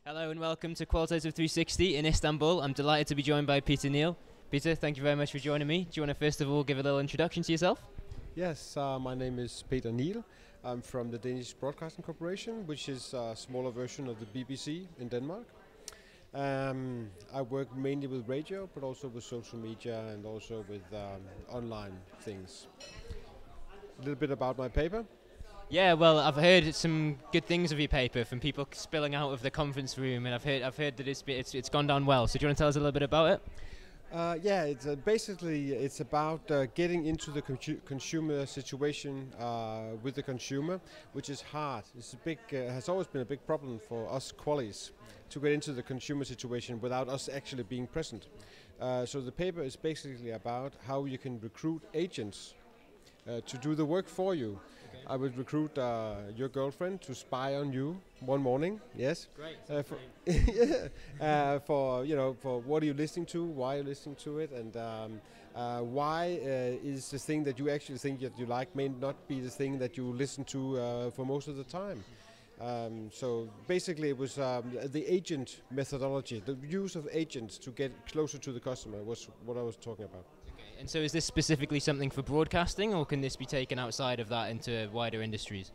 Hello and welcome to Qualitative 360 in Istanbul. I'm delighted to be joined by Peter Niegel. Peter, thank you very much for joining me. Do you want to first of all give a little introduction to yourself? Yes, my name is Peter Niegel. I'm from the Danish Broadcasting Corporation, which is a smaller version of the BBC in Denmark. I work mainly with radio, but also with social media and also with online things. A little bit about my paper. Yeah, well, I've heard some good things of your paper from people spilling out of the conference room, and I've heard that it's gone down well. So do you want to tell us a little bit about it? Yeah, it's basically it's about getting into the consumer situation with the consumer, which is hard. It's a big has always been a big problem for us qualis to get into the consumer situation without us actually being present. So the paper is basically about how you can recruit agents to do the work for you. Okay. I would recruit your girlfriend to spy on you one morning. Yes. Great. For what are you listening to? Why are you listening to it? And why is the thing that you actually think that you like may not be the thing that you listen to for most of the time? So basically, it was the agent methodology, the use of agents to get closer to the customer was what I was talking about. And so is this specifically something for broadcasting, or can this be taken outside of that into wider industries?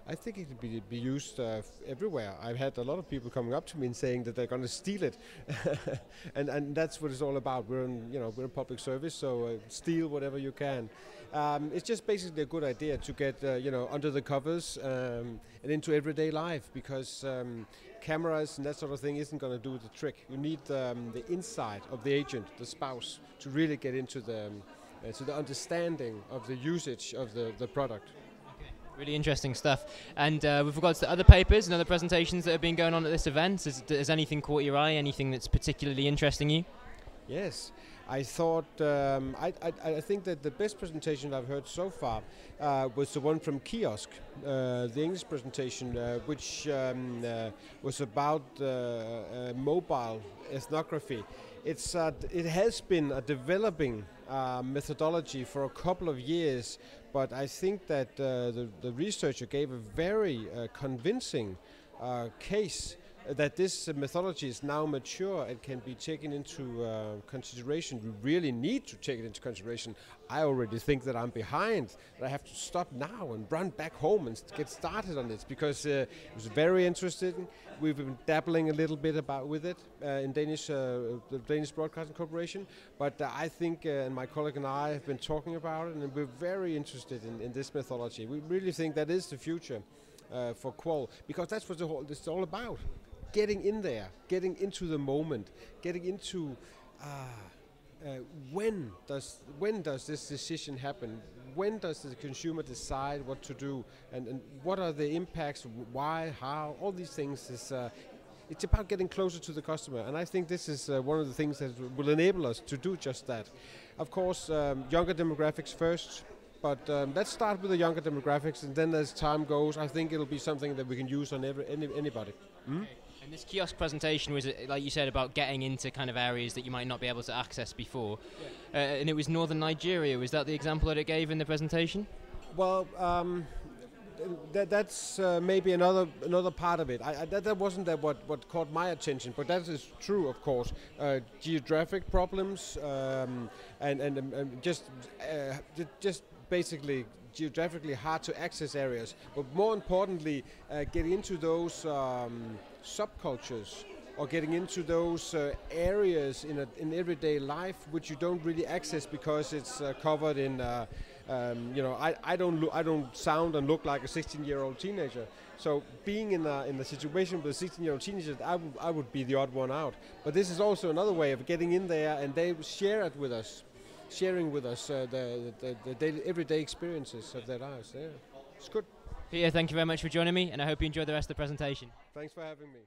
I think it could be used everywhere. I've had a lot of people coming up to me and saying that they're going to steal it, and that's what it's all about. We're in public service, so steal whatever you can. It's just basically a good idea to get under the covers and into everyday life, because cameras and that sort of thing isn't going to do the trick. You need the inside of the agent, the spouse, to really get into the understanding of the usage of the product. Really interesting stuff. And with regards to other papers and other presentations that have been going on at this event, has anything caught your eye? Anything that's particularly interesting you? Yes, I thought I think that the best presentation I've heard so far was the one from Kiosk, the English presentation, which was about mobile ethnography. It has been a developing methodology for a couple of years, but I think that the researcher gave a very convincing case that this methodology is now mature and can be taken into consideration. We really need to take it into consideration. I already think that I'm behind, that I have to stop now and run back home and get started on this, because it was very interesting. We've been dabbling a little bit with it in the Danish Broadcasting Corporation, but I think, and my colleague and I have been talking about it, and we're very interested in this methodology. We really think that is the future for Qual, because that's what this is all about. Getting in there, getting into the moment, getting into when does this decision happen? When does the consumer decide what to do, and what are the impacts? Why, how? All these things it's about getting closer to the customer, and I think this is one of the things that will enable us to do just that. Of course, younger demographics first. But let's start with the younger demographics, and then as time goes, I think it'll be something that we can use on anybody. Okay. And this kiosk presentation was, like you said, about getting into kind of areas that you might not be able to access before. Yeah. And it was northern Nigeria. Was that the example that it gave in the presentation? Well, that's maybe another part of it. That wasn't what caught my attention, but that is true, of course. Geographic problems and just basically geographically hard to access areas, but more importantly, getting into those subcultures, or getting into those areas in everyday life which you don't really access because it's covered in. I don't sound and look like a 16-year-old teenager. So being in the situation with a 16-year-old teenager, I would be the odd one out. But this is also another way of getting in there, and they share it with us. Sharing with us the daily, everyday experiences of their lives. Yeah, it's good. Peter, thank you very much for joining me, and I hope you enjoyed the rest of the presentation. Thanks for having me.